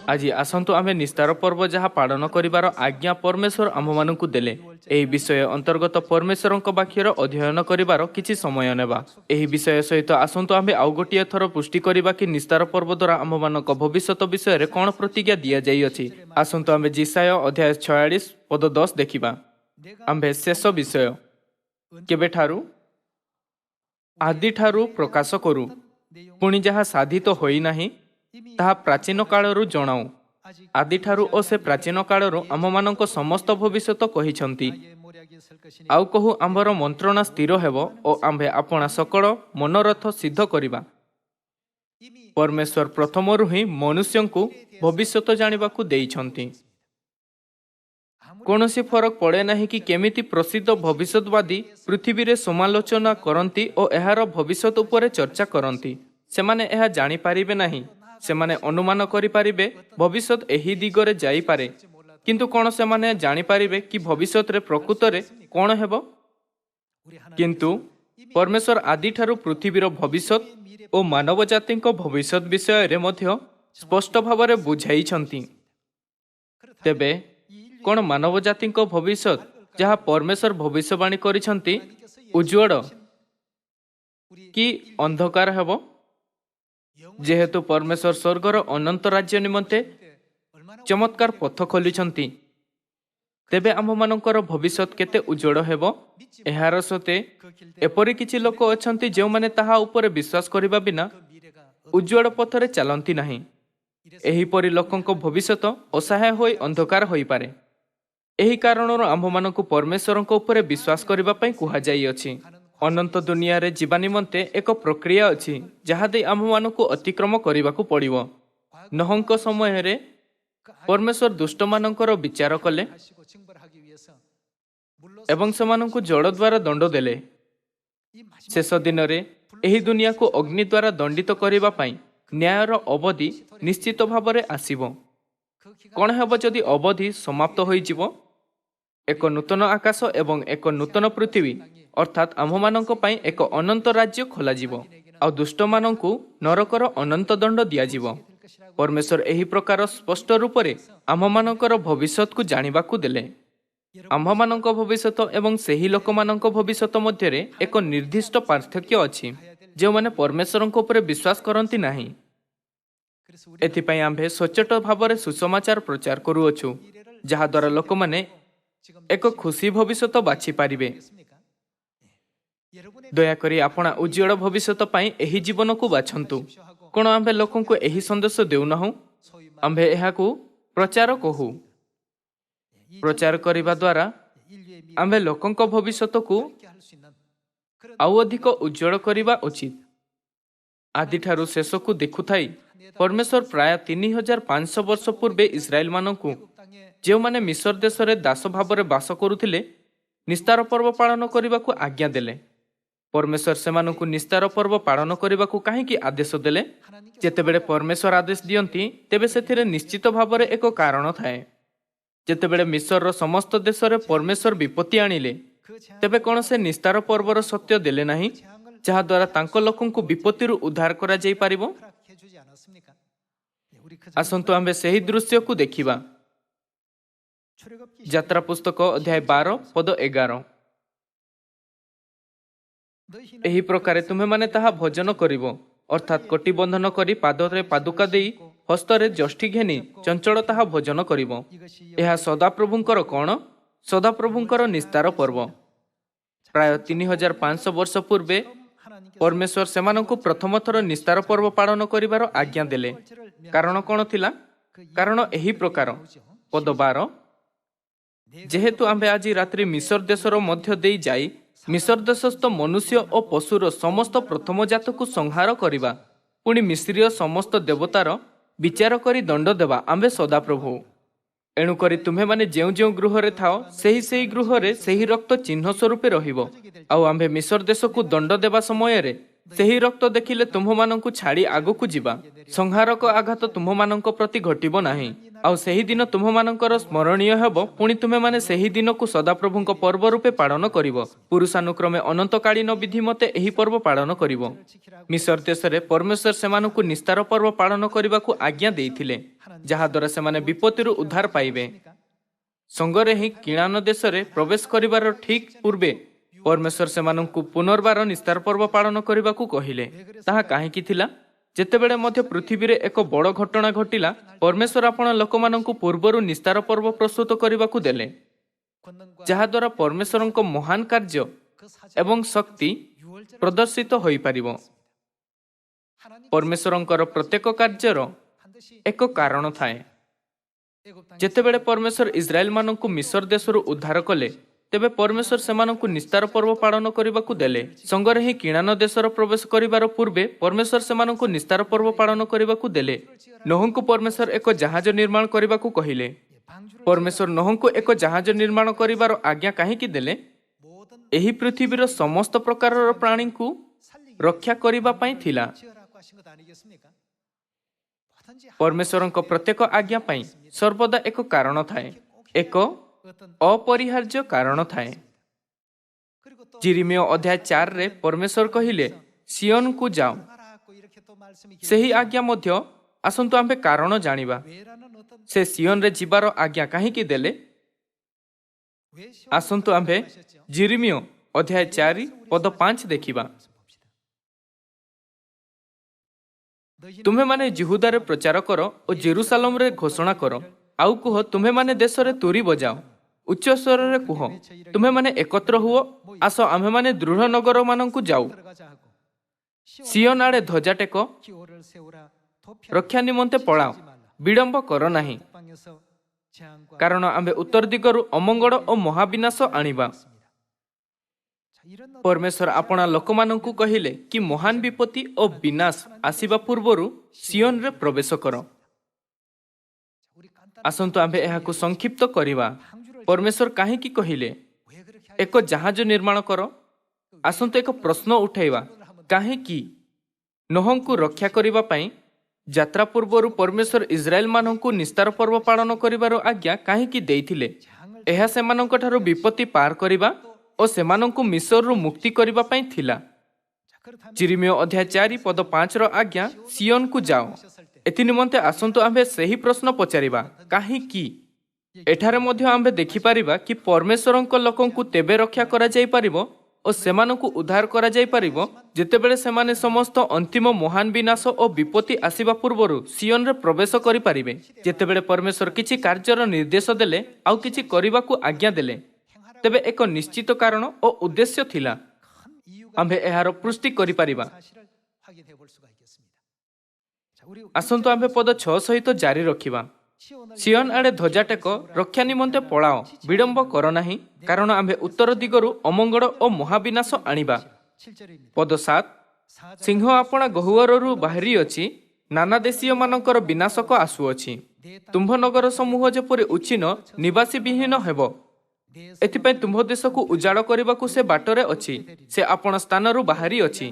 आज आसतु आमे निस्तार पर्व जहाँ पालन करिवार आज्ञा परमेश्वर आममानंकु देले। एही विषय अंतर्गत परमेश्वरक वाक्यर अध्ययन करिवार किछि समय नेबा। एही विषय सहित आसतु आमे आउ गोटिए थर पुष्टि करिबा कि निस्तार पर्व द्वारा आममानक भविष्यत विषय रे कोन प्रतिज्ञा दिया जाई अछि। आसतु आमे जिसाय अध्याय 46 पद 10 देखिबा। आम्भे शेष विषय केबेठारु आदि ठारू प्रकाश करू, पुणी जहाँ साधित होई नाही ताहा प्राचीन कालरू जणाऊ। आदि ठारू ओ से प्राचीन कालरू आममानक समस्त भविष्यत कहिछंती। आउ कहू आम्भर मंत्रणा स्थिर हेबो ओ आम्भे आपणा सकल मनोरथ सिद्ध करिबा। परमेश्वर प्रथमरु ही मनुष्यंकु भविष्यत जानिबाकू देइछंती। कौनसी फरक पड़े नहीं कि केमिति प्रसिद्ध भविष्यवादी पृथ्वी रे समालोचना करती और एहार भविष्यत उपरे चर्चा करती। सेमाने एहा जानी पारिबे नहीं। सेमाने अनुमान करि पारिबे भविष्यत एही दिगरे जाई पारे, किंतु कोन सेमाने जानी पारिबे कि भविष्यत रे प्रकृत रे कोन हेबो। किंतु परमेश्वर आदि ठारू पृथ्वीर भविष्यत और मानव जातिक भविष्यत विषय रे मध्य स्पष्ट भावरे बुझाइछंती। तेबे कौन मानव जातिक भविष्यत जहाँ परमेश्वर भविष्यवाणी करिछंती उज्ज्वल कि अंधकार हेबो। जेहेतु परमेश्वर स्वर्गर अनंत राज्य निमंते चमत्कार पथ खोलिछंती, तेबे आममानंकर भविष्यत केते उज्ज्वल हेबो। एहार सते एपरि किछि लोक अछंती जे माने ताहा उपरे विश्वास करिबा बिना उज्ज्वल पथरे चलंती नाही। एहीपरि लोकंक भविष्यत असहाय होई अंधकार होई पारे। एही कारणରୁ आम्भମାନଙ୍କୁ परमेश्वरଙ୍କ ଉପରେ विश्वास କରିବା ପାଇଁ କୁହାଯାଇଅଛି। ଅନନ୍ତ ଦୁନିଆରେ ଯିବା ନିମନ୍ତେ ଏକ ପ୍ରକ୍ରିୟା ଅଛି ଯାହା ଦେଇ ଆମ୍ଭମାନଙ୍କୁ ଅତିକ୍ରମ କରିବାକୁ ପଡ଼ିବ। ନହଙ୍କ ସମୟରେ परमेश्वर ଦୁଷ୍ଟମାନଙ୍କର ବିଚାର କଲେ ଏବଂ ସେମାନଙ୍କୁ ଜଳ ଦ୍ୱାରା ଦଣ୍ଡ ଦେଲେ। ଶେଷ ଦିନରେ ଏହି ଦୁନିଆକୁ ଅଗ୍ନି ଦ୍ୱାରା ଦଣ୍ଡିତ କରିବା ପାଇଁ ନ୍ୟାୟର ଅବଧି ନିଶ୍ଚିତ ଭାବରେ ଆସିବ। କ'ଣ ହେବ ଯଦି ଅବଧି ସମାପ୍ତ ହୋଇଯିବ? ଏକ ନୂତନ ଆକାଶ ଏବଂ ଏକ ନୂତନ ପୃଥିବୀ ଅର୍ଥାତ୍ ଆମ୍ଭମାନଙ୍କ ପାଇଁ ଏକ ଅନନ୍ତ ରାଜ୍ୟ ଖୋଲାଯିବ ଆଉ ଦୁଷ୍ଟମାନଙ୍କୁ ନରକର ଅନନ୍ତ ଦଣ୍ଡ ଦିଆଯିବ। परमेश्वर ଏହି ପ୍ରକାର ସ୍ପଷ୍ଟ ରୂପରେ ଆମ୍ଭମାନଙ୍କର ଭବିଷ୍ୟତକୁ ଜାଣିବାକୁ ଦେଲେ। ଆମ୍ଭମାନଙ୍କ ଭବିଷ୍ୟତ ଏବଂ ସେହି ଲୋକମାନଙ୍କ ଭବିଷ୍ୟତ ମଧ୍ୟରେ ଏକ ନିର୍ଦ୍ଦିଷ୍ଟ ପାର୍ଥକ୍ୟ ଅଛି ଯେଉଁମାନେ ପରମେଶ୍ୱରଙ୍କ ଉପରେ ବିଶ୍ୱାସ କରନ୍ତି ନାହିଁ। ଏଥିପାଇଁ ଆମ୍ଭେ ସଚେତ ଭାବରେ ସୁସମାଚାର ପ୍ରଚାର କରୁଅଛୁ, ଯାହାଦ୍ୱାରା ଲୋକମାନେ ଏକ ଖୁସି ଭବିଷ୍ୟତ ବାଛି ପାରିବେ। ଦୟାକରି ଆପଣା ଉଜ୍ଜ୍ୱଳ ଭବିଷ୍ୟତ ପାଇଁ ଏହି ଜୀବନକୁ ବାଛନ୍ତୁ। କ'ଣ ଆମ୍ଭେ ଲୋକଙ୍କୁ ଏହି ସନ୍ଦେଶ ଦେଉନାହୁଁ? ଆମ୍ଭେ ଏହାକୁ ପ୍ରଚାର କହୁ। ପ୍ରଚାର କରିବା ଦ୍ୱାରା ଆମ୍ଭେ ଲୋକଙ୍କ ଭବିଷ୍ୟତକୁ ଆଉ ଅଧିକ ଉଜ୍ଜ୍ୱଳ କରିବା ଉଚିତ। ଆଦିଠାରୁ ଶେଷକୁ ଦେଖୁଥାଇ ପରମେଶ୍ୱର ପ୍ରାୟ 3500 ବର୍ଷ ପୂର୍ବେ ଇସ୍ରାଏଲମାନଙ୍କୁ, ଯେଉଁମାନେ ମିଶର ଦେଶରେ ଦାସ ଭାବରେ ବାସ କରୁଥିଲେ, ନିସ୍ତାର ପର୍ବ ପାଳନ କରିବାକୁ ଆଜ୍ଞା ଦେଲେ। ପରମେଶ୍ୱର ସେମାନଙ୍କୁ ନିସ୍ତାର ପର୍ବ ପାଳନ କରିବାକୁ କାହିଁକି ଆଦେଶ ଦେଲେ? ଯେତେବେଳେ ପରମେଶ୍ୱର ଆଦେଶ ଦିଅନ୍ତି ତେବେ ସେଥିରେ ନିଶ୍ଚିତ ଭାବରେ ଏକ କାରଣ ଥାଏ। ଯେତେବେଳେ ମିଶରର ସମସ୍ତ ଦେଶରେ ପରମେଶ୍ୱର ବିପତ୍ତି ଆଣିଲେ, ତେବେ କ'ଣ ସେ ନିସ୍ତାର ପର୍ବର ସତ୍ୟ ଦେଲେ ନାହିଁ, ଯାହାଦ୍ୱାରା ତାଙ୍କ ଲୋକଙ୍କୁ ବିପତ୍ତିରୁ ଉଦ୍ଧାର କରାଯାଇ ପାରିବ? ଆସନ୍ତୁ ଆମ୍ଭେ ସେହି ଦୃଶ୍ୟକୁ ଦେଖିବା। ଯାତ୍ରା ପୁସ୍ତକ ଅଧ୍ୟାୟ 12 ପଦ 11। ଏହି ପ୍ରକାରେ ତୁମେମାନେ ତାହା ଭୋଜନ କରିବ, ଅର୍ଥାତ୍ କଟିବନ୍ଧନ କରି ପାଦରେ ପାଦୁକା ଦେଇ ହସ୍ତରେ ଯଷ୍ଟି ଘେନି ଚଞ୍ଚଳ ତାହା ଭୋଜନ କରିବ। ଏହା ସଦାପ୍ରଭୁଙ୍କର କ'ଣ? ସଦାପ୍ରଭୁଙ୍କର ନିସ୍ତାର ପର୍ବ। ପ୍ରାୟ 3500 ବର୍ଷ ପୂର୍ବେ ପରମେଶ୍ୱର ସେମାନଙ୍କୁ ପ୍ରଥମ ଥର ନିସ୍ତାର ପର୍ବ ପାଳନ କରିବାର ଆଜ୍ଞା ଦେଲେ। କାରଣ କ'ଣ ଥିଲା? କାରଣ ଏହି ପ୍ରକାର। ପଦ 12, ଯେହେତୁ ଆମ୍ଭେ ଆଜି ରାତ୍ରି ମିଶର ଦେଶର ମଧ୍ୟ ଦେଇ ଯାଇ ମିଶର ଦେଶସ୍ଥ ମନୁଷ୍ୟ ଓ ପଶୁର ସମସ୍ତ ପ୍ରଥମ ଜାତକୁ ସଂହାର କରିବା, ପୁଣି ମିଶ୍ରୀୟ ସମସ୍ତ ଦେବତାର ବିଚାର କରି ଦଣ୍ଡ ଦେବା ଆମ୍ଭେ ସଦାପ୍ରଭୁ। ଏଣୁକରି ତୁମେମାନେ ଯେଉଁ ଯେଉଁ ଗୃହରେ ଥାଅ ସେହି ଗୃହରେ ସେହି ରକ୍ତ ଚିହ୍ନ ସ୍ୱରୂପେ ରହିବ। ଆଉ ଆମ୍ଭେ ମିଶର ଦେଶକୁ ଦଣ୍ଡ ଦେବା ସମୟରେ ସେହି ରକ୍ତ ଦେଖିଲେ ତୁମ୍ଭମାନଙ୍କୁ ଛାଡ଼ି ଆଗକୁ ଯିବା। ସଂହାରକ ଆଘାତ ତୁମ୍ଭମାନଙ୍କ ପ୍ରତି ଘଟିବ ନାହିଁ। ଆଉ ସେହି ଦିନ ତୁମ୍ଭମାନଙ୍କର ସ୍ମରଣୀୟ ହେବ। ପୁଣି ତୁମେମାନେ ସେହି ଦିନକୁ ସଦାପ୍ରଭୁଙ୍କ ପର୍ବ ରୂପେ ପାଳନ କରିବ। ପୁରୁଷାନୁକ୍ରମେ ଅନନ୍ତକାଳୀନ ବିଧି ମତେ ଏହି ପର୍ବ ପାଳନ କରିବ। ମିଶର ଦେଶରେ ପରମେଶ୍ୱର ସେମାନଙ୍କୁ ନିସ୍ତାର ପର୍ବ ପାଳନ କରିବାକୁ ଆଜ୍ଞା ଦେଇଥିଲେ, ଯାହାଦ୍ୱାରା ସେମାନେ ବିପତ୍ତିରୁ ଉଦ୍ଧାର ପାଇବେ। ସଙ୍ଗରେ ହିଁ କିଣାନ ଦେଶରେ ପ୍ରବେଶ କରିବାର ଠିକ୍ ପୂର୍ବେ ପରମେଶ୍ୱର ସେମାନଙ୍କୁ ପୁନର୍ବାର ନିସ୍ତାର ପର୍ବ ପାଳନ କରିବାକୁ କହିଲେ। ତାହା କାହିଁକି ଥିଲା? ଯେତେବେଳେ ମଧ୍ୟ ପୃଥିବୀରେ ଏକ ବଡ଼ ଘଟଣା ଘଟିଲା, ପରମେଶ୍ୱର ଆପଣ ଲୋକମାନଙ୍କୁ ପୂର୍ବରୁ ନିସ୍ତାର ପର୍ବ ପ୍ରସ୍ତୁତ କରିବାକୁ ଦେଲେ, ଯାହାଦ୍ୱାରା ପରମେଶ୍ୱରଙ୍କ ମହାନ କାର୍ଯ୍ୟ ଏବଂ ଶକ୍ତି ପ୍ରଦର୍ଶିତ ହୋଇପାରିବ। ପରମେଶ୍ୱରଙ୍କର ପ୍ରତ୍ୟେକ କାର୍ଯ୍ୟର ଏକ କାରଣ ଥାଏ। ଯେତେବେଳେ ପରମେଶ୍ୱର ଇସ୍ରାଏଲମାନଙ୍କୁ ମିଶର ଦେଶରୁ ଉଦ୍ଧାର କଲେ, ତେବେ ପରମେଶ୍ୱର ସେମାନଙ୍କୁ ନିସ୍ତାର ପର୍ବ ପାଳନ କରିବାକୁ ଦେଲେ। ସଙ୍ଗରେ ହିଁ କିଣାନ ଦେଶର ପ୍ରବେଶ କରିବାର ପୂର୍ବେ ପରମେଶ୍ୱର ସେମାନଙ୍କୁ ନିସ୍ତାର ପର୍ବ ପାଳନ କରିବାକୁ ଦେଲେ। ନୋହଙ୍କୁ ପରମେଶ୍ୱର ଏକ ଜାହାଜ ନିର୍ମାଣ କରିବାକୁ କହିଲେ। ପରମେଶ୍ୱର ନୋହଙ୍କୁ ଏକ ଜାହାଜ ନିର୍ମାଣ କରିବାର ଆଜ୍ଞା କାହିଁକି ଦେଲେ? ଏହି ପୃଥିବୀର ସମସ୍ତ ପ୍ରକାରର ପ୍ରାଣୀଙ୍କୁ ରକ୍ଷା କରିବା ପାଇଁ ଥିଲା। ପରମେଶ୍ୱରଙ୍କ ପ୍ରତ୍ୟେକ ଆଜ୍ଞା ପାଇଁ ସର୍ବଦା ଏକ କାରଣ ଥାଏ, ଏକ ଅପରିହାର୍ଯ୍ୟ କାରଣ ଥାଏ। ଯିରିମିୟ ଅଧ୍ୟାୟ 4ରେ ପରମେଶ୍ୱର କହିଲେ, ସିଓନକୁ ଯାଅ। ସେହି ଆଜ୍ଞା ମଧ୍ୟ ଆସନ୍ତୁ ଆମ୍ଭେ କାରଣ ଜାଣିବା। ସେ ସିଓନରେ ଯିବାର ଆଜ୍ଞା କାହିଁକି ଦେଲେ? ଆସନ୍ତୁ ଆମ୍ଭେ ଯିରିମିୟ ଅଧ୍ୟାୟ 4 ପଦ 5 ଦେଖିବା। ତୁମେମାନେ ଜିହୁଦାରେ ପ୍ରଚାର କର ଓ ଜେରୁସାଲେମରେ ଘୋଷଣା କର। ଆଉ କୁହ, ତୁମେମାନେ ଦେଶରେ ତୁରୀ ବଜାଅ। ଉଚ୍ଚ ସ୍ୱରରେ କୁହ, ତୁମେମାନେ ଏକତ୍ର ହୁଅ। ଆସ ଆମ୍ଭେମାନେ ଦୃଢ଼ ନଗରମାନଙ୍କୁ ଯାଉ। ସିଓନ ଆଡ଼େ ଧ୍ୱଜା ଟେକ, ରକ୍ଷା ନିମନ୍ତେ ପଳାଅ, ବିଳମ୍ବ କର ନାହିଁ। କାରଣ ଆମ୍ଭେ ଉତ୍ତର ଦିଗରୁ ଅମଙ୍ଗଳ ଓ ମହାବିନାଶ ଆଣିବା। ପରମେଶ୍ୱର ଆପଣା ଲୋକମାନଙ୍କୁ କହିଲେ କି ମହାନ ବିପତ୍ତି ଓ ବିନାଶ ଆସିବା ପୂର୍ବରୁ ସିଓନରେ ପ୍ରବେଶ କର। ଆସନ୍ତୁ ଆମ୍ଭେ ଏହାକୁ ସଂକ୍ଷିପ୍ତ କରିବା। ପରମେଶ୍ୱର କାହିଁକି କହିଲେ ଏକ ଜାହାଜ ନିର୍ମାଣ କର? ଆସନ୍ତୁ ଏକ ପ୍ରଶ୍ନ ଉଠାଇବା, କାହିଁକି? ନୋହଙ୍କୁ ରକ୍ଷା କରିବା ପାଇଁ ଯାତ୍ରା ପୂର୍ବରୁ ପରମେଶ୍ୱର ଇସ୍ରାଏଲମାନଙ୍କୁ ନିସ୍ତାର ପର୍ବ ପାଳନ କରିବାର ଆଜ୍ଞା କାହିଁକି ଦେଇଥିଲେ? ଏହା ସେମାନଙ୍କ ଠାରୁ ବିପତ୍ତି ପାର କରିବା ଓ ସେମାନଙ୍କୁ ମିଶରରୁ ମୁକ୍ତି କରିବା ପାଇଁ ଥିଲା। ଯିରିମିୟ ଅଧ୍ୟାୟ 4 ପଦ 5ର ଆଜ୍ଞା, ସିଓନକୁ ଯାଅ। ଏଥିନିମନ୍ତେ ଆସନ୍ତୁ ଆମ୍ଭେ ସେହି ପ୍ରଶ୍ନ ପଚାରିବା, କାହିଁକି? ଏଠାରେ ମଧ୍ୟ ଆମ୍ଭେ ଦେଖିପାରିବା କି ପରମେଶ୍ୱରଙ୍କ ଲୋକଙ୍କୁ ତେବେ ରକ୍ଷା କରାଯାଇପାରିବ ଓ ସେମାନଙ୍କୁ ଉଦ୍ଧାର କରାଯାଇପାରିବ ଯେତେବେଳେ ସେମାନେ ସମସ୍ତ ଅନ୍ତିମ ମହାନ ବିନାଶ ଓ ବିପତ୍ତି ଆସିବା ପୂର୍ବରୁ ସିଓନରେ ପ୍ରବେଶ କରିପାରିବେ। ଯେତେବେଳେ ପରମେଶ୍ୱର କିଛି କାର୍ଯ୍ୟର ନିର୍ଦ୍ଦେଶ ଦେଲେ, ଆଉ କିଛି କରିବାକୁ ଆଜ୍ଞା ଦେଲେ, ତେବେ ଏକ ନିଶ୍ଚିତ କାରଣ ଓ ଉଦ୍ଦେଶ୍ୟ ଥିଲା। ଆମ୍ଭେ ଏହାର ପୁଷ୍ଟି କରିପାରିବା। ଆସନ୍ତୁ ଆମ୍ଭେ ପଦ 6 ସହିତ ଜାରି ରଖିବା। ସିଓନ ଆଡ଼େ ଧ୍ୱଜା ଟେକ, ରକ୍ଷା ନିମନ୍ତେ ପଳାଅ, ବିଳମ୍ବ କର ନାହିଁ। କାରଣ ଆମ୍ଭେ ଉତ୍ତର ଦିଗରୁ ଅମଙ୍ଗଳ ଓ ମହାବିନାଶ ଆଣିବା। ପଦ 7, ସିଂହ ଆପଣା ଗହ୍ୱରରୁ ବାହାରିଅଛି, ନାନା ଦେଶୀୟମାନଙ୍କର ବିନାଶକ ଆସୁଅଛି। ତୁମ୍ଭ ନଗର ସମୂହ ଯେପରି ଉଚ୍ଛିନ୍ନ ନିବାସୀ ବିହୀନ ହେବ, ଏଥିପାଇଁ ତୁମ୍ଭ ଦେଶକୁ ଉଜାଡ଼ କରିବାକୁ ସେ ବାଟରେ ଅଛି। ସେ ଆପଣା ସ୍ଥାନରୁ ବାହାରି ଅଛି।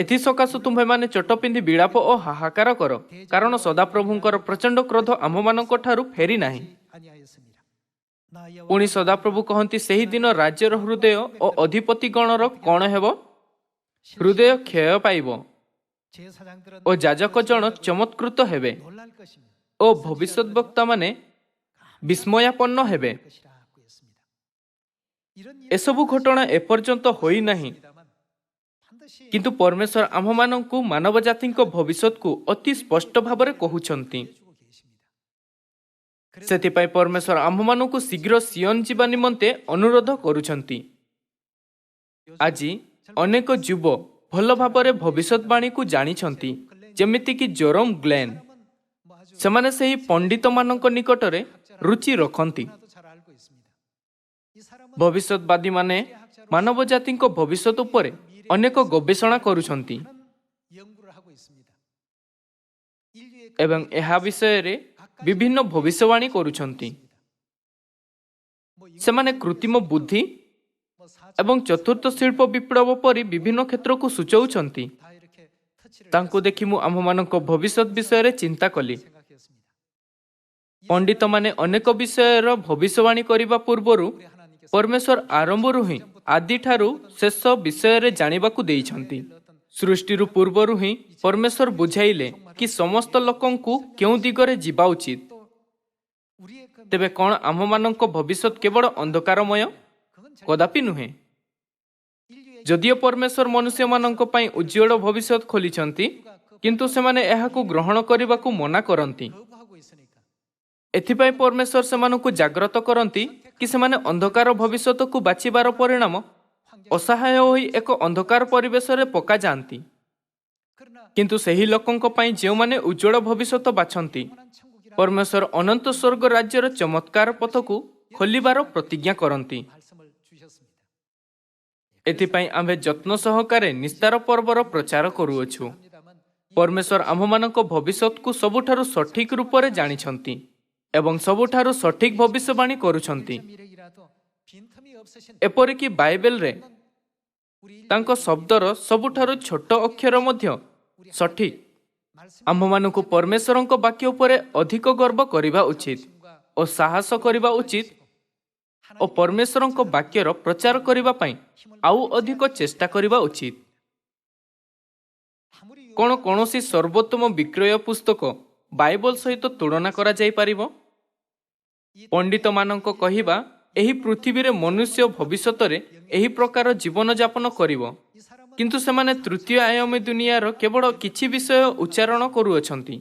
ଏଥିସକାଶୁ ତୁମ୍ଭେମାନେ ଚୋଟ ପିନ୍ଧି ବିଳାପ ଓ ହାହାକାର କର, କାରଣ ସଦାପ୍ରଭୁଙ୍କର ପ୍ରଚଣ୍ଡ କ୍ରୋଧ ଆମ୍ଭମାନଙ୍କ ଠାରୁ ଫେରି ନାହିଁ। ପୁଣି ସଦାପ୍ରଭୁ କହନ୍ତି, ସେହି ଦିନ ରାଜ୍ୟର ହୃଦୟ ଓ ଅଧିପତିଗଣର କ'ଣ ହେବ? ହୃଦୟ କ୍ଷୟ ପାଇବ ଓ ଯାଜକ ଜଣ ଚମତ୍କୃତ ହେବେ ଓ ଭବିଷ୍ୟଦ୍ବକ୍ତାମାନେ ବିସ୍ମୟାପନ୍ନ ହେବେ। ଏସବୁ ଘଟଣା ଏପର୍ଯ୍ୟନ୍ତ ହୋଇନାହିଁ, କିନ୍ତୁ ପରମେଶ୍ୱର ଆମ୍ଭମାନଙ୍କୁ ମାନବ ଜାତିଙ୍କ ଭବିଷ୍ୟତକୁ ଅତି ସ୍ପଷ୍ଟ ଭାବରେ କହୁଛନ୍ତି। ସେଥିପାଇଁ ପରମେଶ୍ୱର ଆମ୍ଭମାନଙ୍କୁ ଶୀଘ୍ର ସିଓନ ଯିବା ନିମନ୍ତେ ଅନୁରୋଧ କରୁଛନ୍ତି। ଆଜି ଅନେକ ଯୁବ ଭଲ ଭାବରେ ଭବିଷ୍ୟତବାଣୀକୁ ଜାଣିଛନ୍ତି, ଯେମିତିକି ଜୋରମ ଗ୍ଲେନ। ସେମାନେ ସେହି ପଣ୍ଡିତମାନଙ୍କ ନିକଟରେ ରୁଚି ରଖନ୍ତି। ଭବିଷ୍ୟତବାଦୀମାନେ ମାନବ ଜାତିଙ୍କ ଭବିଷ୍ୟତ ଉପରେ ଅନେକ ଗବେଷଣା କରୁଛନ୍ତି ଏବଂ ଏହା ବିଷୟରେ ବିଭିନ୍ନ ଭବିଷ୍ୟବାଣୀ କରୁଛନ୍ତି। ସେମାନେ କୃତ୍ରିମ ବୁଦ୍ଧି ଏବଂ ଚତୁର୍ଥ ଶିଳ୍ପ ବିପ୍ଳବ ପରି ବିଭିନ୍ନ କ୍ଷେତ୍ରକୁ ସୂଚାଉଛନ୍ତି। ତାଙ୍କୁ ଦେଖି ମୁଁ ଆମ୍ଭମାନଙ୍କ ଭବିଷ୍ୟତ ବିଷୟରେ ଚିନ୍ତା କଲି। ପଣ୍ଡିତମାନେ ଅନେକ ବିଷୟର ଭବିଷ୍ୟବାଣୀ କରିବା ପୂର୍ବରୁ ପରମେଶ୍ୱର ଆରମ୍ଭରୁ ହିଁ ଆଦିଠାରୁ ଶେଷ ବିଷୟରେ ଜାଣିବାକୁ ଦେଇଛନ୍ତି। ସୃଷ୍ଟିରୁ ପୂର୍ବରୁ ହିଁ ପରମେଶ୍ୱର ବୁଝାଇଲେ କି ସମସ୍ତ ଲୋକଙ୍କୁ କେଉଁ ଦିଗରେ ଯିବା ଉଚିତ। ତେବେ କ'ଣ ଆମ୍ଭମାନଙ୍କ ଭବିଷ୍ୟତ କେବଳ ଅନ୍ଧକାରମୟ? କଦାପି ନୁହେଁ। ଯଦିଓ ପରମେଶ୍ୱର ମନୁଷ୍ୟମାନଙ୍କ ପାଇଁ ଉଜ୍ଜ୍ୱଳ ଭବିଷ୍ୟତ ଖୋଲିଛନ୍ତି, କିନ୍ତୁ ସେମାନେ ଏହାକୁ ଗ୍ରହଣ କରିବାକୁ ମନା କରନ୍ତି। ଏଥିପାଇଁ ପରମେଶ୍ୱର ସେମାନଙ୍କୁ ଜାଗ୍ରତ କରନ୍ତି କି ସେମାନେ ଅନ୍ଧକାର ଭବିଷ୍ୟତକୁ ବାଛିବାର ପରିଣାମ ଅସହାୟ ହୋଇ ଏକ ଅନ୍ଧକାର ପରିବେଶରେ ପକାଯାଆନ୍ତି। କିନ୍ତୁ ସେହି ଲୋକଙ୍କ ପାଇଁ ଯେଉଁମାନେ ଉଜ୍ଜ୍ୱଳ ଭବିଷ୍ୟତ ବାଛନ୍ତି, ପରମେଶ୍ୱର ଅନନ୍ତ ସ୍ୱର୍ଗ ରାଜ୍ୟର ଚମତ୍କାର ପଥକୁ ଖୋଲିବାର ପ୍ରତିଜ୍ଞା କରନ୍ତି। ଏଥିପାଇଁ ଆମ୍ଭେ ଯତ୍ନ ସହକାରେ ନିସ୍ତାର ପର୍ବର ପ୍ରଚାର କରୁଅଛୁ। ପରମେଶ୍ୱର ଆମ୍ଭମାନଙ୍କ ଭବିଷ୍ୟତକୁ ସବୁଠାରୁ ସଠିକ ରୂପରେ ଜାଣିଛନ୍ତି ଏବଂ ସବୁଠାରୁ ସଠିକ ଭବିଷ୍ୟବାଣୀ କରୁଛନ୍ତି। ଏପରିକି ବାଇବେଲରେ ତାଙ୍କ ଶବ୍ଦର ସବୁଠାରୁ ଛୋଟ ଅକ୍ଷର ମଧ୍ୟ ସଠିକ। ଆମ୍ଭମାନଙ୍କୁ ପରମେଶ୍ୱରଙ୍କ ବାକ୍ୟ ଉପରେ ଅଧିକ ଗର୍ବ କରିବା ଉଚିତ ଓ ସାହସ କରିବା ଉଚିତ ଓ ପରମେଶ୍ୱରଙ୍କ ବାକ୍ୟର ପ୍ରଚାର କରିବା ପାଇଁ ଆଉ ଅଧିକ ଚେଷ୍ଟା କରିବା ଉଚିତ। କ'ଣ କୌଣସି ସର୍ବୋତ୍ତମ ବିକ୍ରୟ ପୁସ୍ତକ ବାଇବଲ ସହିତ ତୁଳନା କରାଯାଇପାରିବ? ପଣ୍ଡିତମାନଙ୍କ କହିବା, ଏହି ପୃଥିବୀରେ ମନୁଷ୍ୟ ଭବିଷ୍ୟତରେ ଏହି ପ୍ରକାର ଜୀବନଯାପନ କରିବ, କିନ୍ତୁ ସେମାନେ ତୃତୀୟ ଆୟାମୀ ଦୁନିଆର କେବଳ କିଛି ବିଷୟ ଉଚ୍ଚାରଣ କରୁଅଛନ୍ତି।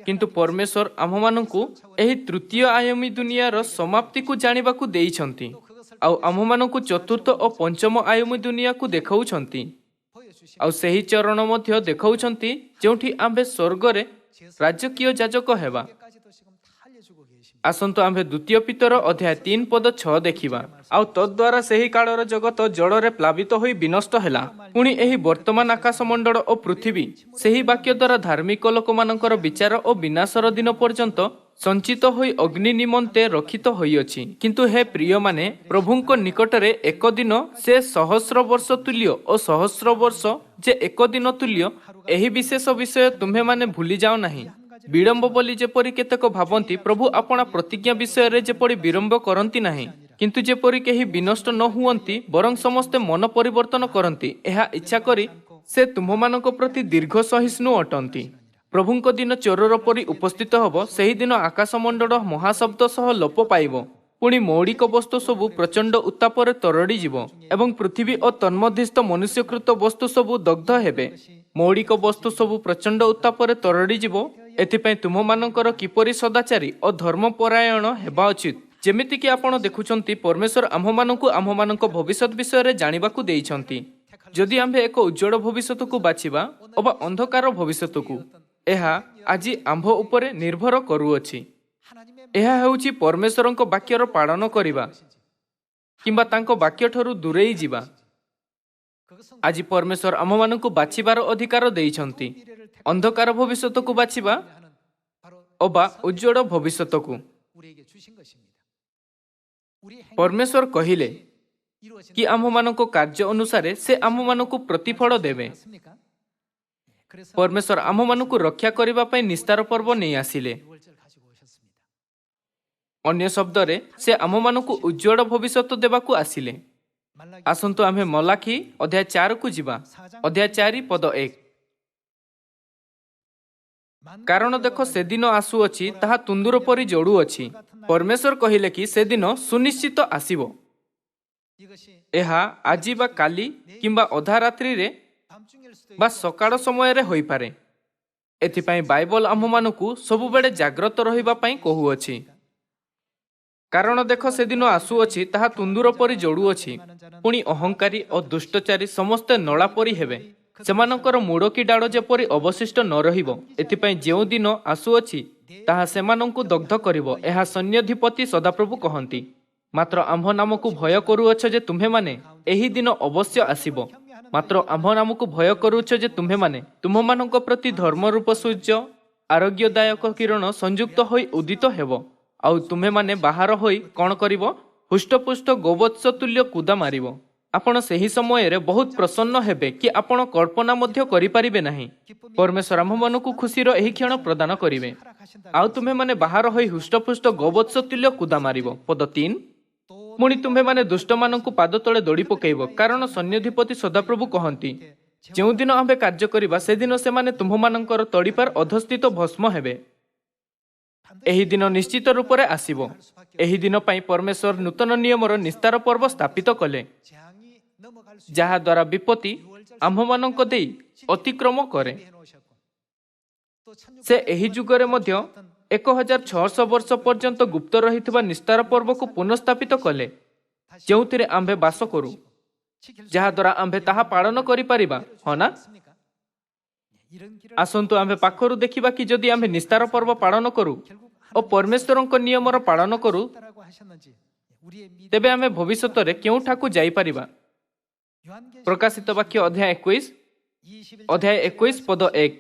କିନ୍ତୁ ପରମେଶ୍ୱର ଆମ୍ଭମାନଙ୍କୁ ଏହି ତୃତୀୟ ଆୟାମୀ ଦୁନିଆର ସମାପ୍ତିକୁ ଜାଣିବାକୁ ଦେଇଛନ୍ତି ଆଉ ଆମ୍ଭମାନଙ୍କୁ ଚତୁର୍ଥ ଓ ପଞ୍ଚମ ଆୟାମୀ ଦୁନିଆକୁ ଦେଖାଉଛନ୍ତି। ଆଉ ସେହି ଚରଣ ମଧ୍ୟ ଦେଖାଉଛନ୍ତି ଯେଉଁଠି ଆମ୍ଭେ ସ୍ୱର୍ଗରେ ରାଜକୀୟ ଯାଜକ ହେବା। ଆସନ୍ତୁ ଆମ୍ଭେ ଦ୍ୱିତୀୟ ପିତର ଅଧ୍ୟାୟ 3 ପଦ 6 ଦେଖିବା। ଆଉ ତଦ୍ୱାରା ସେହି କାଳର ଜଗତ ଜଳରେ ପ୍ଲାବିତ ହୋଇ ବିନଷ୍ଟ ହେଲା। ପୁଣି ଏହି ବର୍ତ୍ତମାନ ଆକାଶମଣ୍ଡଳ ଓ ପୃଥିବୀ ସେହି ବାକ୍ୟ ଦ୍ୱାରା ଧାର୍ମିକ ଲୋକମାନଙ୍କର ବିଚାର ଓ ବିନାଶର ଦିନ ପର୍ଯ୍ୟନ୍ତ ସଞ୍ଚିତ ହୋଇ ଅଗ୍ନି ନିମନ୍ତେ ରକ୍ଷିତ ହୋଇଅଛି। କିନ୍ତୁ ହେ ପ୍ରିୟମାନେ, ପ୍ରଭୁଙ୍କ ନିକଟରେ ଏକ ଦିନ ସେ 1000 ବର୍ଷ ତୁଲ୍ୟ ଓ 1000 ବର୍ଷ ଯେ ଏକ ଦିନ ତୁଲ୍ୟ, ଏହି ବିଶେଷ ବିଷୟ ତୁମ୍ଭେମାନେ ଭୁଲିଯାଅ ନାହିଁ। ବିଳମ୍ବ ବୋଲି ଯେପରି କେତେକ ଭାବନ୍ତି, ପ୍ରଭୁ ଆପଣା ପ୍ରତିଜ୍ଞା ବିଷୟରେ ଯେପରି ବିଳମ୍ବ କରନ୍ତି ନାହିଁ, କିନ୍ତୁ ଯେପରି କେହି ବିନଷ୍ଟ ନ ହୁଅନ୍ତି ବରଂ ସମସ୍ତେ ମନ ପରିବର୍ତ୍ତନ କରନ୍ତି, ଏହା ଇଚ୍ଛା କରି ସେ ତୁମ୍ଭମାନଙ୍କ ପ୍ରତି ଦୀର୍ଘ ସହିଷ୍ଣୁ ଅଟନ୍ତି। ପ୍ରଭୁଙ୍କ ଦିନ ଚୋରର ପରି ଉପସ୍ଥିତ ହେବ। ସେହିଦିନ ଆକାଶମଣ୍ଡଳ ମହାଶବ୍ଦ ସହ ଲୋପ ପାଇବ। ପୁଣି ମୌଳିକ ବସ୍ତୁ ସବୁ ପ୍ରଚଣ୍ଡ ଉତ୍ତାପରେ ତରଳିଯିବ ଏବଂ ପୃଥିବୀ ଓ ତନ୍ମଧ୍ୟସ୍ଥ ମନୁଷ୍ୟକୃତ ବସ୍ତୁ ସବୁ ଦଗ୍ଧ ହେବେ। ମୌଳିକ ବସ୍ତୁ ସବୁ ପ୍ରଚଣ୍ଡ ଉତ୍ତାପରେ ତରଳିଯିବ। ଏଥିପାଇଁ ତୁମମାନଙ୍କର କିପରି ସଦାଚାରୀ ଓ ଧର୍ମପରାୟଣ ହେବା ଉଚିତ, ଯେମିତିକି ଆପଣ ଦେଖୁଛନ୍ତି ପରମେଶ୍ୱର ଆମ୍ଭମାନଙ୍କୁ ଆମ୍ଭମାନଙ୍କ ଭବିଷ୍ୟତ ବିଷୟରେ ଜାଣିବାକୁ ଦେଇଛନ୍ତି। ଯଦି ଆମ୍ଭେ ଏକ ଉଜ୍ଜ୍ୱଳ ଭବିଷ୍ୟତକୁ ବାଛିବା ଅବା ଅନ୍ଧକାର ଭବିଷ୍ୟତକୁ, ଏହା ଆଜି ଆମ୍ଭ ଉପରେ ନିର୍ଭର କରୁଅଛି। ଏହା ହେଉଛି ପରମେଶ୍ୱରଙ୍କ ବାକ୍ୟର ପାଳନ କରିବା କିମ୍ବା ତାଙ୍କ ବାକ୍ୟଠାରୁ ଦୂରେଇ ଯିବା। ଆଜି ପରମେଶ୍ୱର ଆମ୍ଭମାନଙ୍କୁ ବାଛିବାର ଅଧିକାର ଦେଇଛନ୍ତି, ଅନ୍ଧକାର ଭବିଷ୍ୟତକୁ ବାଛିବା ଅବା ଉଜ୍ଜ୍ୱଳ ଭବିଷ୍ୟତକୁ। ପରମେଶ୍ୱର କହିଲେ କି ଆମ୍ଭମାନଙ୍କ କାର୍ଯ୍ୟ ଅନୁସାରେ ସେ ଆମ୍ଭମାନଙ୍କୁ ପ୍ରତିଫଳ ଦେବେ। ପରମେଶ୍ୱର ଆମ୍ଭମାନଙ୍କୁ ରକ୍ଷା କରିବା ପାଇଁ ନିସ୍ତାର ପର୍ବ ନେଇ ଆସିଲେ। ଅନ୍ୟ ଶବ୍ଦରେ ସେ ଆମ୍ଭମାନଙ୍କୁ ଉଜ୍ଜ୍ୱଳ ଭବିଷ୍ୟତ ଦେବାକୁ ଆସିଲେ। ଆସନ୍ତୁ ଆମ୍ଭେ ମଲାଖି ଅଧ୍ୟାୟ 4କୁ ଯିବା। ଅଧ୍ୟାୟ 4 ପଦ 1। କାରଣ ଦେଖ, ସେଦିନ ଆସୁଅଛି, ତାହା ତୁନ୍ଦୁର ପରି ଜଳୁଅଛି। ପରମେଶ୍ୱର କହିଲେ କି ସେଦିନ ସୁନିଶ୍ଚିତ ଆସିବ। ଏହା ଆଜି ବା କାଲି କିମ୍ବା ଅଧା ରାତ୍ରିରେ ବା ସକାଳ ସମୟରେ ହୋଇପାରେ। ଏଥିପାଇଁ ବାଇବଲ ଆମ୍ଭମାନଙ୍କୁ ସବୁବେଳେ ଜାଗ୍ରତ ରହିବା ପାଇଁ କହୁଅଛି। କାରଣ ଦେଖ, ସେଦିନ ଆସୁଅଛି, ତାହା ତୁନ୍ଦୁର ପରି ଜଳୁଅଛି। ପୁଣି ଅହଙ୍କାରୀ ଓ ଦୁଷ୍ଟଚାରୀ ସମସ୍ତେ ନଳା ପରି ହେବେ। ସେମାନଙ୍କର ମୂଳ କି ଡାଳ ଯେପରି ଅବଶିଷ୍ଟ ନ ରହିବ। ଏଥିପାଇଁ ଯେଉଁ ଦିନ ଆସୁଅଛି, ତାହା ସେମାନଙ୍କୁ ଦଗ୍ଧ କରିବ। ଏହା ସୈନ୍ୟାଧିପତି ସଦାପ୍ରଭୁ କହନ୍ତି। ମାତ୍ର ଆମ୍ଭ ନାମକୁ ଭୟ କରୁଅଛ ଯେ ତୁମ୍ଭେମାନେ, ଏହି ଦିନ ଅବଶ୍ୟ ଆସିବ। ମାତ୍ର ଆମ୍ଭ ନାମକୁ ଭୟ କରୁଅଛ ଯେ ତୁମ୍ଭେମାନେ, ତୁମ୍ଭମାନଙ୍କ ପ୍ରତି ଧର୍ମରୂପ ସୂର୍ଯ୍ୟ ଆରୋଗ୍ୟଦାୟକ କିରଣ ସଂଯୁକ୍ତ ହୋଇ ଉଦିତ ହେବ। ଆଉ ତୁମ୍ଭେମାନେ ବାହାର ହୋଇ କ'ଣ କରିବ? ହୃଷ୍ଟପୁଷ୍ଟ ଗୋବତ୍ସ ତୁଲ୍ୟ କୁଦା ମାରିବ। ଆପଣ ସେହି ସମୟରେ ବହୁତ ପ୍ରସନ୍ନ ହେବେ କି ଆପଣ କଳ୍ପନା ମଧ୍ୟ କରିପାରିବେ ନାହିଁ। ପରମେଶ୍ୱର ଆମ୍ଭମାନଙ୍କୁ ଖୁସିର ଏହି କ୍ଷଣ ପ୍ରଦାନ କରିବେ। ଆଉ ତୁମ୍ଭେମାନେ ବାହାର ହୋଇ ହୃଷ୍ଟପୃଷ୍ଟ ଗୋବତ୍ସ ତୁଲ୍ୟ କୁଦା ମାରିବ। ପଦ 3। ପୁଣି ତୁମ୍ଭେମାନେ ଦୁଷ୍ଟମାନଙ୍କୁ ପାଦ ତଳେ ଦୋଳି ପକାଇବ, କାରଣ ସୈନ୍ୟାଧିପତି ସଦାପ୍ରଭୁ କହନ୍ତି, ଯେଉଁଦିନ ଆମ୍ଭେ କାର୍ଯ୍ୟ କରିବା ସେଦିନ ସେମାନେ ତୁମ୍ଭମାନଙ୍କର ତଳିପାର ଅଧସ୍ଥିତ ଭସ୍ମ ହେବେ। ଏହି ଦିନ ନିଶ୍ଚିତ ରୂପରେ ଆସିବ। ଏହି ଦିନ ପାଇଁ ପରମେଶ୍ୱର ନୂତନ ନିୟମର ନିସ୍ତାର ପର୍ବ ସ୍ଥାପିତ କଲେ, ଯାହାଦ୍ୱାରା ବିପତ୍ତି ଆମ୍ଭମାନଙ୍କ ଦେଇ ଅତିକ୍ରମ କରେ। ସେ ଏହି ଯୁଗରେ ମଧ୍ୟ 1600 ବର୍ଷ ପର୍ଯ୍ୟନ୍ତ ଗୁପ୍ତ ରହିଥିବା ନିସ୍ତାର ପର୍ବକୁ ପୁନଃସ୍ଥାପିତ କଲେ, ଯେଉଁଥିରେ ଆମ୍ଭେ ବାସ କରୁ, ଯାହାଦ୍ୱାରା ଆମ୍ଭେ ତାହା ପାଳନ କରିପାରିବା। ହଁ ନା? ଆସନ୍ତୁ ଆମ୍ଭେ ପାଖରୁ ଦେଖିବା କି ଯଦି ଆମ୍ଭେ ନିସ୍ତାର ପର୍ବ ପାଳନ କରୁ ଓ ପରମେଶ୍ୱରଙ୍କ ନିୟମର ପାଳନ କରୁ, ତେବେ ଆମେ ଭବିଷ୍ୟତରେ କେଉଁଠାକୁ ଯାଇପାରିବା। ପ୍ରକାଶିତ ବାକ୍ୟ ଅଧ୍ୟାୟ 21 ପଦ 1।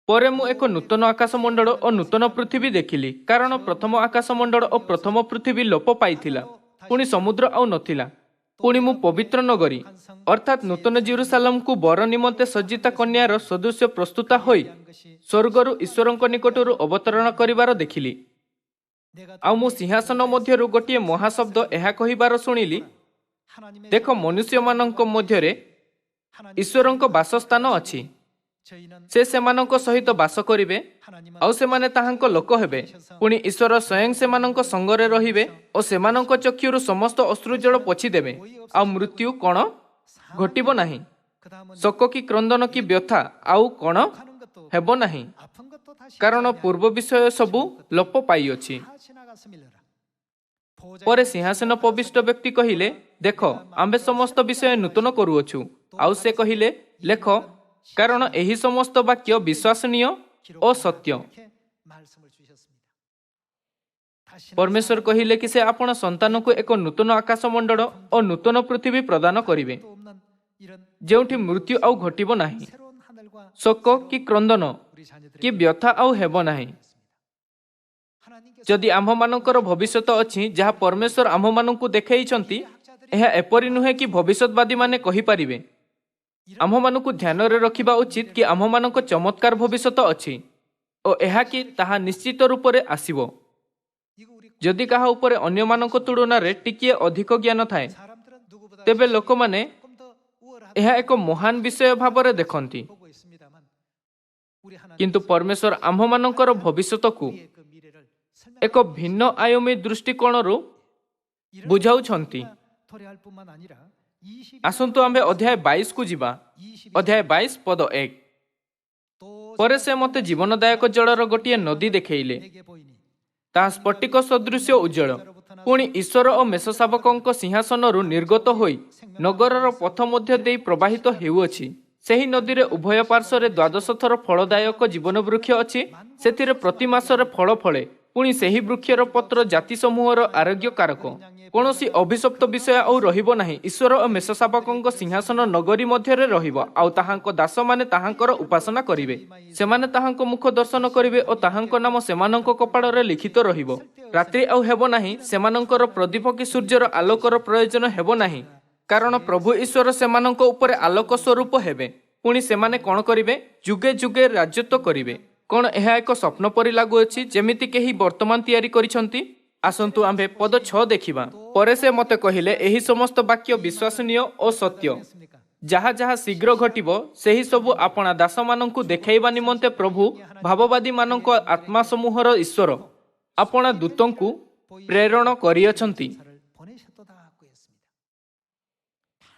ପରେ ମୁଁ ଏକ ନୂତନ ଆକାଶମଣ୍ଡଳ ଓ ନୂତନ ପୃଥିବୀ ଦେଖିଲି, କାରଣ ପ୍ରଥମ ଆକାଶମଣ୍ଡଳ ଓ ପ୍ରଥମ ପୃଥିବୀ ଲୋପ ପାଇଥିଲା, ପୁଣି ସମୁଦ୍ର ଆଉ ନଥିଲା। ପୁଣି ମୁଁ ପବିତ୍ର ନଗରୀ ଅର୍ଥାତ୍ ନୂତନ ଜେରୁସାଲେମକୁ ବର ନିମନ୍ତେ ସଜ୍ଜିତା କନ୍ୟାର ସଦୃଶ୍ୟ ପ୍ରସ୍ତୁତ ହୋଇ ସ୍ୱର୍ଗରୁ ଈଶ୍ୱରଙ୍କ ନିକଟରୁ ଅବତରଣ କରିବାର ଦେଖିଲି। ଆଉ ମୁଁ ସିଂହାସନ ମଧ୍ୟରୁ ଗୋଟିଏ ମହାଶବ୍ଦ ଏହା କହିବାର ଶୁଣିଲି, ଦେଖ, ମନୁଷ୍ୟମାନଙ୍କ ମଧ୍ୟରେ ଈଶ୍ୱରଙ୍କ ବାସସ୍ଥାନ ଅଛି। ସେ ସେମାନଙ୍କ ସହିତ ବାସ କରିବେ, ଆଉ ସେମାନେ ତାହାଙ୍କ ଲୋକ ହେବେ। ପୁଣି ଈଶ୍ୱର ସ୍ୱୟଂ ସେମାନଙ୍କ ସଙ୍ଗରେ ରହିବେ ଓ ସେମାନଙ୍କ ଚକ୍ଷୁରୁ ସମସ୍ତ ଅଶ୍ରୁଜଳ ପୋଛିଦେବେ। ଆଉ ମୃତ୍ୟୁ କ'ଣ ଘଟିବ ନାହିଁ, ଶୋକ କି କ୍ରନ୍ଦନ କି ବ୍ୟଥା ଆଉ କ'ଣ ହେବ ନାହିଁ, କାରଣ ପୂର୍ବ ବିଷୟ ସବୁ ଲୋପ ପାଇଅଛି। ପରେ ସିଂହାସନ ଉପବିଷ୍ଟ ବ୍ୟକ୍ତି କହିଲେ, ଦେଖ, ଆମ୍ଭେ ସମସ୍ତ ବିଷୟ ନୂତନ କରୁଅଛୁ। ଆଉ ସେ କହିଲେ, ଲେଖ, କାରଣ ଏହି ସମସ୍ତ ବାକ୍ୟ ବିଶ୍ୱାସନୀୟ ଓ ସତ୍ୟ। ପରମେଶ୍ୱର କହିଲେ କି ସେ ଆପଣ ସନ୍ତାନକୁ ଏକ ନୂତନ ଆକାଶମଣ୍ଡଳ ଓ ନୂତନ ପୃଥିବୀ ପ୍ରଦାନ କରିବେ, ଯେଉଁଠି ମୃତ୍ୟୁ ଆଉ ଘଟିବ ନାହିଁ, ଶୋକ କି କ୍ରନ୍ଦନ କି ବ୍ୟଥା ଆଉ ହେବ ନାହିଁ। ଯଦି ଆମ୍ଭମାନଙ୍କର ଭବିଷ୍ୟତ ଅଛି, ଯାହା ପରମେଶ୍ୱର ଆମ୍ଭମାନଙ୍କୁ ଦେଖାଇଛନ୍ତି, ଏହା ଏପରି ନୁହେଁ କି ଭବିଷ୍ୟତବାଦୀମାନେ କହିପାରିବେ। ଆମ୍ଭମାନଙ୍କୁ ଧ୍ୟାନରେ ରଖିବା ଉଚିତ କି ଆମ୍ଭମାନଙ୍କ ଚମତ୍କାର ଭବିଷ୍ୟତ ଅଛି ଓ ଏହା କି ତାହା ନିଶ୍ଚିତ ରୂପରେ ଆସିବ। ଯଦି କାହା ଉପରେ ଅନ୍ୟମାନଙ୍କ ତୁଳନାରେ ଟିକିଏ ଅଧିକ ଜ୍ଞାନ ଥାଏ, ତେବେ ଲୋକମାନେ ଏହା ଏକ ମହାନ ବିଷୟ ଭାବରେ ଦେଖନ୍ତି। କିନ୍ତୁ ପରମେଶ୍ୱର ଆମ୍ଭମାନଙ୍କର ଭବିଷ୍ୟତକୁ ଏକ ଭିନ୍ନ ଆୟାମୀ ଦୃଷ୍ଟିକୋଣରୁ ବୁଝାଉଛନ୍ତି। ଆସନ୍ତୁ ଆମ୍ଭେ ଅଧ୍ୟାୟ 22କୁ ଯିବା। ଅଧ୍ୟାୟ 22 ପଦ 1। ପରେ ସେ ମୋତେ ଜୀବନଦାୟକ ଜଳର ଗୋଟିଏ ନଦୀ ଦେଖାଇଲେ, ତାହା ସ୍ଫଟିକ ସଦୃଶ୍ୟ ଉଜ୍ଜଳ। ପୁଣି ଈଶ୍ୱର ଓ ମେଷଶାବକଙ୍କ ସିଂହାସନରୁ ନିର୍ଗତ ହୋଇ ନଗରର ପଥ ମଧ୍ୟ ଦେଇ ପ୍ରବାହିତ ହେଉଅଛି। ସେହି ନଦୀରେ ଉଭୟ ପାର୍ଶ୍ୱରେ 12 ଥର ଫଳଦାୟକ ଜୀବନ ବୃକ୍ଷ ଅଛି, ସେଥିରେ ପ୍ରତି ମାସରେ ଫଳ ଫଳେ। ପୁଣି ସେହି ବୃକ୍ଷର ପତ୍ର ଜାତି ସମୂହର ଆରୋଗ୍ୟକାରକ। କୌଣସି ଅଭିଶପ୍ତ ବିଷୟ ଆଉ ରହିବ ନାହିଁ। ଈଶ୍ୱର ଓ ମେଷଶାବକଙ୍କ ସିଂହାସନ ନଗରୀ ମଧ୍ୟରେ ରହିବ, ଆଉ ତାହାଙ୍କ ଦାସମାନେ ତାହାଙ୍କର ଉପାସନା କରିବେ। ସେମାନେ ତାହାଙ୍କ ମୁଖ ଦର୍ଶନ କରିବେ ଓ ତାହାଙ୍କ ନାମ ସେମାନଙ୍କ କପାଳରେ ଲିଖିତ ରହିବ। ରାତ୍ରି ଆଉ ହେବ ନାହିଁ, ସେମାନଙ୍କର ପ୍ରଦୀପ କି ସୂର୍ଯ୍ୟର ଆଲୋକର ପ୍ରୟୋଜନ ହେବ ନାହିଁ, କାରଣ ପ୍ରଭୁ ଈଶ୍ୱର ସେମାନଙ୍କ ଉପରେ ଆଲୋକ ସ୍ୱରୂପ ହେବେ। ପୁଣି ସେମାନେ କ'ଣ କରିବେ? ଯୁଗେ ଯୁଗେ ରାଜତ୍ୱ କରିବେ। କ'ଣ ଏହା ଏକ ସ୍ୱପ୍ନ ପରି ଲାଗୁଅଛି, ଯେମିତି କେହି ବର୍ତ୍ତମାନ ତିଆରି କରିଛନ୍ତି? ଆସନ୍ତୁ ଆମ୍ଭେ ପଦ 6 ଦେଖିବା। ପରେ ସେ ମୋତେ କହିଲେ, ଏହି ସମସ୍ତ ବାକ୍ୟ ବିଶ୍ୱାସନୀୟ ଓ ସତ୍ୟ। ଯାହା ଯାହା ଶୀଘ୍ର ଘଟିବ, ସେହି ସବୁ ଆପଣା ଦାସମାନଙ୍କୁ ଦେଖାଇବା ନିମନ୍ତେ ପ୍ରଭୁ ଭାବବାଦୀମାନଙ୍କ ଆତ୍ମା ସମୂହର ଈଶ୍ୱର ଆପଣା ଦୂତଙ୍କୁ ପ୍ରେରଣ କରିଅଛନ୍ତି।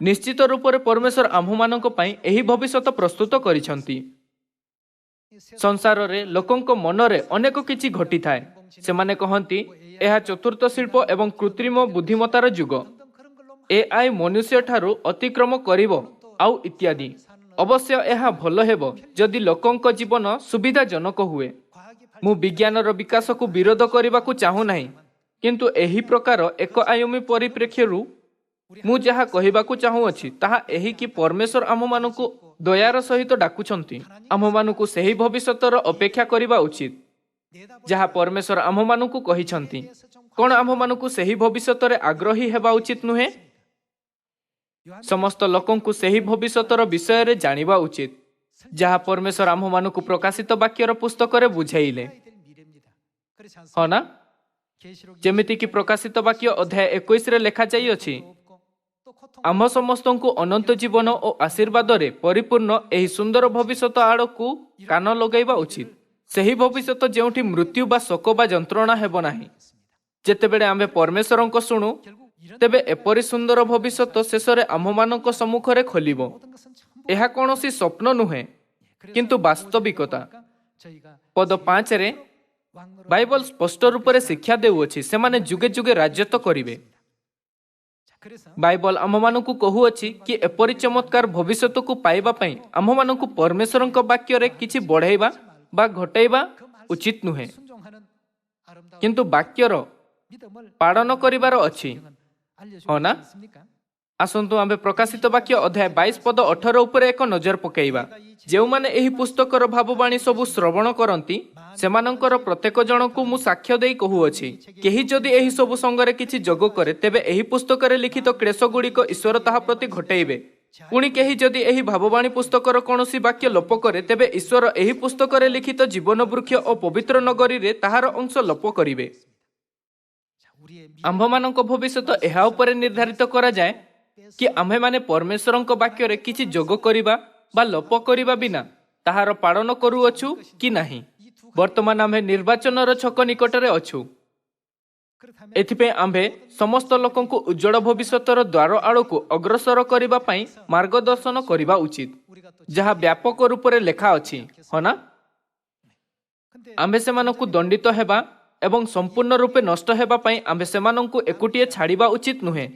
ନିଶ୍ଚିତ ରୂପରେ ପରମେଶ୍ୱର ଆମ୍ଭମାନଙ୍କ ପାଇଁ ଏହି ଭବିଷ୍ୟତ ପ୍ରସ୍ତୁତ କରିଛନ୍ତି। ସଂସାରରେ ଲୋକଙ୍କ ମନରେ ଅନେକ କିଛି ଘଟିଥାଏ। ସେମାନେ କହନ୍ତି, ଏହା ଚତୁର୍ଥ ଶିଳ୍ପ ଏବଂ କୃତ୍ରିମ ବୁଦ୍ଧିମତାର ଯୁଗ। AI ମନୁଷ୍ୟଠାରୁ ଅତିକ୍ରମ କରିବ ଆଉ ଇତ୍ୟାଦି। ଅବଶ୍ୟ ଏହା ଭଲ ହେବ ଯଦି ଲୋକଙ୍କ ଜୀବନ ସୁବିଧାଜନକ ହୁଏ। ମୁଁ ବିଜ୍ଞାନର ବିକାଶକୁ ବିରୋଧ କରିବାକୁ ଚାହୁଁ ନାହିଁ, କିନ୍ତୁ ଏହି ପ୍ରକାର ଏକ ଆୟାମୀ ପରିପ୍ରେକ୍ଷୀରୁ ମୁଁ ଯାହା କହିବାକୁ ଚାହୁଁଅଛି ତାହା ଏହି କି ପରମେଶ୍ୱର ଆମ୍ଭମାନଙ୍କୁ ଦୟାର ସହିତ ଡାକୁଛନ୍ତି। ଆମ୍ଭମାନଙ୍କୁ ସେହି ଭବିଷ୍ୟତର ଅପେକ୍ଷା କରିବା ଉଚିତ ଯାହା ପରମେଶ୍ୱର ଆମ୍ଭମାନଙ୍କୁ କହିଛନ୍ତି। କ'ଣ ଆମ୍ଭମାନଙ୍କୁ ସେହି ଭବିଷ୍ୟତରେ ଆଗ୍ରହୀ ହେବା ଉଚିତ ନୁହେଁ? ସମସ୍ତ ଲୋକଙ୍କୁ ସେହି ଭବିଷ୍ୟତର ବିଷୟରେ ଜାଣିବା ଉଚିତ, ଯାହା ପରମେଶ୍ୱର ଆମ୍ଭମାନଙ୍କୁ ପ୍ରକାଶିତ ବାକ୍ୟର ପୁସ୍ତକରେ ବୁଝାଇଲେ। ହଁ ନା? ଯେମିତିକି ପ୍ରକାଶିତ ବାକ୍ୟ ଅଧ୍ୟାୟ 21ରେ ଲେଖାଯାଇଅଛି, ଆମ୍ଭ ସମସ୍ତଙ୍କୁ ଅନନ୍ତ ଜୀବନ ଓ ଆଶୀର୍ବାଦରେ ପରିପୂର୍ଣ୍ଣ ଏହି ସୁନ୍ଦର ଭବିଷ୍ୟତ ଆଡ଼କୁ କାନ ଲଗାଇବା ଉଚିତ। ସେହି ଭବିଷ୍ୟତ ଯେଉଁଠି ମୃତ୍ୟୁ ବା ଶୋକ ବା ଯନ୍ତ୍ରଣା ହେବ ନାହିଁ। ଯେତେବେଳେ ଆମ୍ଭେ ପରମେଶ୍ୱରଙ୍କ ଶୁଣୁ, ତେବେ ଏପରି ସୁନ୍ଦର ଭବିଷ୍ୟତ ଶେଷରେ ଆମ୍ଭମାନଙ୍କ ସମ୍ମୁଖରେ ଖୋଲିବ। ଏହା କୌଣସି ସ୍ୱପ୍ନ ନୁହେଁ, କିନ୍ତୁ ବାସ୍ତବିକତା। ପଦ 5ରେ ବାଇବଲ ସ୍ପଷ୍ଟ ରୂପରେ ଶିକ୍ଷା ଦେଉଅଛି, ସେମାନେ ଯୁଗେ ଯୁଗେ ରାଜତ୍ୱ କରିବେ। ବାଇବଲ ଆମ୍ଭମାନଙ୍କୁ କହୁଅଛି କି ଏପରି ଚମତ୍କାର ଭବିଷ୍ୟତକୁ ପାଇବା ପାଇଁ ଆମ୍ଭମାନଙ୍କୁ ପରମେଶ୍ୱରଙ୍କ ବାକ୍ୟରେ କିଛି ବଢ଼ାଇବା ବା ଘଟାଇବା ଉଚିତ ନୁହେଁ, କିନ୍ତୁ ବାକ୍ୟର ପାଳନ କରିବାର ଅଛି। ହଁ ନା? ଆସନ୍ତୁ ଆମ୍ଭେ ପ୍ରକାଶିତ ବାକ୍ୟ ଅଧ୍ୟାୟ 22 ପଦ 18 ଉପରେ ଏକ ନଜର ପକାଇବା। ଯେଉଁମାନେ ଏହି ପୁସ୍ତକର ଭାବବାଣୀ ସବୁ ଶ୍ରବଣ କରନ୍ତି, ସେମାନଙ୍କର ପ୍ରତ୍ୟେକ ଜଣଙ୍କୁ ମୁଁ ସାକ୍ଷ୍ୟ ଦେଇ କହୁଅଛି, କେହି ଯଦି ଏହି ସବୁ ସଙ୍ଗରେ କିଛି ଯୋଗ କରେ, ତେବେ ଏହି ପୁସ୍ତକରେ ଲିଖିତ କ୍ଲେଶଗୁଡ଼ିକ ଈଶ୍ୱର ତାହା ପ୍ରତି ଘଟାଇବେ। ପୁଣି କେହି ଯଦି ଏହି ଭାବବାଣୀ ପୁସ୍ତକର କୌଣସି ବାକ୍ୟ ଲୋପ କରେ, ତେବେ ଈଶ୍ୱର ଏହି ପୁସ୍ତକରେ ଲିଖିତ ଜୀବନ ବୃକ୍ଷ ଓ ପବିତ୍ର ନଗରୀରେ ତାହାର ଅଂଶ ଲୋପ କରିବେ। ଆମ୍ଭମାନଙ୍କ ଭବିଷ୍ୟତ ଏହା ଉପରେ ନିର୍ଦ୍ଧାରିତ କରାଯାଏ କି ଆମ୍ଭେମାନେ ପରମେଶ୍ୱରଙ୍କ ବାକ୍ୟରେ କିଛି ଯୋଗ କରିବା ବା ଲୋପ କରିବା ବିନା ତାହାର ପାଳନ କରୁଅଛୁ କି ନାହିଁ। ବର୍ତ୍ତମାନ ଆମ୍ଭେ ନିର୍ବାଚନର ଛକ ନିକଟରେ ଅଛୁ। ଏଥିପାଇଁ ଆମ୍ଭେ ସମସ୍ତ ଲୋକଙ୍କୁ ଉଜ୍ଜଳ ଭବିଷ୍ୟତର ଦ୍ୱାର ଆଡ଼କୁ ଅଗ୍ରସର କରିବା ପାଇଁ ମାର୍ଗଦର୍ଶନ କରିବା ଉଚିତ, ଯାହା ବ୍ୟାପକ ରୂପରେ ଲେଖା ଅଛି। ହଁ ନା? ଆମ୍ଭେ ସେମାନଙ୍କୁ ଦଣ୍ଡିତ ହେବା ଏବଂ ସମ୍ପୂର୍ଣ୍ଣ ରୂପେ ନଷ୍ଟ ହେବା ପାଇଁ ଆମ୍ଭେ ସେମାନଙ୍କୁ ଏକୁଟିଏ ଛାଡ଼ିବା ଉଚିତ ନୁହେଁ,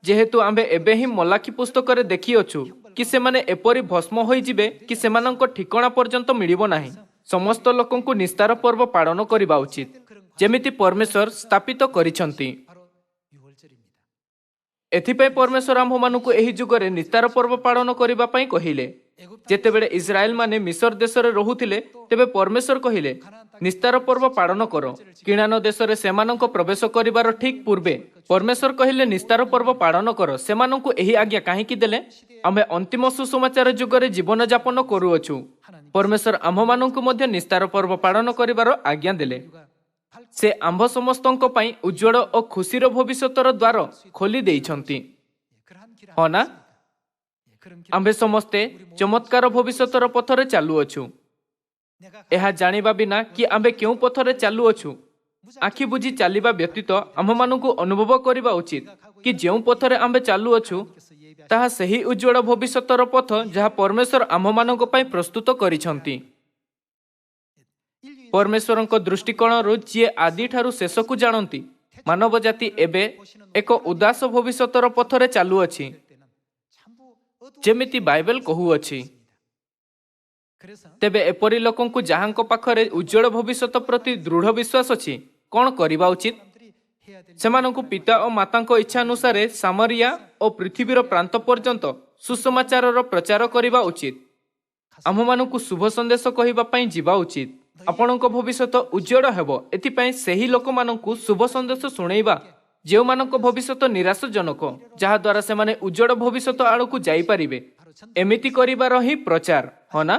ଯେହେତୁ ଆମ୍ଭେ ଏବେ ହିଁ ମଲାଖି ପୁସ୍ତକରେ ଦେଖିଅଛୁ କି ସେମାନେ ଏପରି ଭସ୍ମ ହୋଇଯିବେ କି ସେମାନଙ୍କ ଠିକଣା ପର୍ଯ୍ୟନ୍ତ ମିଳିବ ନାହିଁ। ସମସ୍ତ ଲୋକଙ୍କୁ ନିସ୍ତାର ପର୍ବ ପାଳନ କରିବା ଉଚିତ, ଯେମିତି ପରମେଶ୍ୱର ସ୍ଥାପିତ କରିଛନ୍ତି। ଏଥିପାଇଁ ପରମେଶ୍ୱର ଆମ୍ଭମାନଙ୍କୁ ଏହି ଯୁଗରେ ନିସ୍ତାର ପର୍ବ ପାଳନ କରିବା ପାଇଁ କହିଲେ। ଯେତେବେଳେ ଇସ୍ରାଏଲ ମାନେ ମିଶର ଦେଶରେ ରହୁଥିଲେ, ତେବେ ପରମେଶ୍ୱର କହିଲେ, ନିସ୍ତାର ପର୍ବ ପାଳନ କର। କିଣାନ ଦେଶରେ ସେମାନଙ୍କ ପ୍ରବେଶ କରିବାର ଠିକ୍ ପୂର୍ବେ ପରମେଶ୍ୱର କହିଲେ, ନିସ୍ତାର ପର୍ବ ପାଳନ କର। ସେମାନଙ୍କୁ ଏହି ଆଜ୍ଞା କାହିଁକି ଦେଲେ? ଆମ୍ଭେ ଅନ୍ତିମ ସୁସମାଚାର ଯୁଗରେ ଜୀବନଯାପନ କରୁଅଛୁ। ପରମେଶ୍ୱର ଆମ୍ଭମାନଙ୍କୁ ମଧ୍ୟ ନିସ୍ତାର ପର୍ବ ପାଳନ କରିବାର ଆଜ୍ଞା ଦେଲେ। ସେ ଆମ୍ଭ ସମସ୍ତଙ୍କ ପାଇଁ ଉଜ୍ଜଳ ଓ ଖୁସିର ଭବିଷ୍ୟତର ଦ୍ୱାର ଖୋଲି ଦେଇଛନ୍ତି। ହଁ ନା? ଆମ୍ଭେ ସମସ୍ତେ ଚମତ୍କାର ଭବିଷ୍ୟତର ପଥରେ ଚାଲୁଅଛୁ। ଏହା ଜାଣିବା ବିନା କି ଆମ୍ଭେ କେଉଁ ପଥରେ ଚାଲୁଅଛୁ, ଆଖି ବୁଜି ଚାଲିବା ବ୍ୟତୀତ ଆମ୍ଭମାନଙ୍କୁ ଅନୁଭବ କରିବା ଉଚିତ କି ଯେଉଁ ପଥରେ ଆମ୍ଭେ ଚାଲୁଅଛୁ, ତାହା ସେହି ଉଜ୍ଜଳ ଭବିଷ୍ୟତର ପଥ ଯାହା ପରମେଶ୍ୱର ଆମ୍ଭମାନଙ୍କ ପାଇଁ ପ୍ରସ୍ତୁତ କରିଛନ୍ତି। ପରମେଶ୍ୱରଙ୍କ ଦୃଷ୍ଟିକୋଣରୁ ଯିଏ ଆଦିଠାରୁ ଶେଷକୁ ଜାଣନ୍ତି, ମାନବ ଜାତି ଏବେ ଏକ ଉଦାସ ଭବିଷ୍ୟତର ପଥରେ ଚାଲୁଅଛି, ଯେମିତି ବାଇବେଲ କହୁଅଛି। ତେବେ ଏପରି ଲୋକଙ୍କୁ ଯାହାଙ୍କ ପାଖରେ ଉଜ୍ଜଳ ଭବିଷ୍ୟତ ପ୍ରତି ଦୃଢ଼ ବିଶ୍ୱାସ ଅଛି, କ'ଣ କରିବା ଉଚିତ? ସେମାନଙ୍କୁ ପିତା ଓ ମାତାଙ୍କ ଇଚ୍ଛା ଅନୁସାରେ ସାମରିଆ ଓ ପୃଥିବୀର ପ୍ରାନ୍ତ ପର୍ଯ୍ୟନ୍ତ ସୁସମାଚାରର ପ୍ରଚାର କରିବା ଉଚିତ। ଆମ୍ଭମାନଙ୍କୁ ଶୁଭ ସନ୍ଦେଶ କହିବା ପାଇଁ ଯିବା ଉଚିତ। ଆପଣଙ୍କ ଭବିଷ୍ୟତ ଉଜ୍ଜଳ ହେବ, ଏଥିପାଇଁ ସେହି ଲୋକମାନଙ୍କୁ ଶୁଭ ସନ୍ଦେଶ ଶୁଣେଇବା ଯେଉଁମାନଙ୍କ ଭବିଷ୍ୟତ ନିରାଶଜନକ, ଯାହାଦ୍ୱାରା ସେମାନେ ଉଜ୍ଜଳ ଭବିଷ୍ୟତ ଆଡ଼କୁ ଯାଇପାରିବେ। ଏମିତି କରିବାର ହିଁ ପ୍ରଚାର। ହଁ ନା?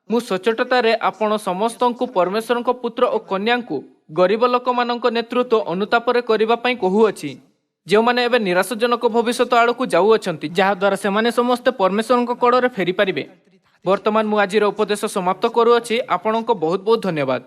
ମୁଁ ସଚ୍ଚୋଟତାରେ ଆପଣ ସମସ୍ତଙ୍କୁ ପରମେଶ୍ୱରଙ୍କ ପୁତ୍ର ଓ କନ୍ୟାଙ୍କୁ ଗରିବ ଲୋକମାନଙ୍କ ନେତୃତ୍ୱ ଅନୁତାପରେ କରିବା ପାଇଁ କହୁଅଛି, ଯେଉଁମାନେ ଏବେ ନିରାଶଜନକ ଭବିଷ୍ୟତ ଆଡ଼କୁ ଯାଉଅଛନ୍ତି, ଯାହାଦ୍ୱାରା ସେମାନେ ସମସ୍ତେ ପରମେଶ୍ୱରଙ୍କ କଡ଼ରେ ଫେରିପାରିବେ। ବର୍ତ୍ତମାନ ମୁଁ ଆଜିର ଉପଦେଶ ସମାପ୍ତ କରୁଅଛି। ଆପଣଙ୍କ ବହୁତ ବହୁତ ଧନ୍ୟବାଦ।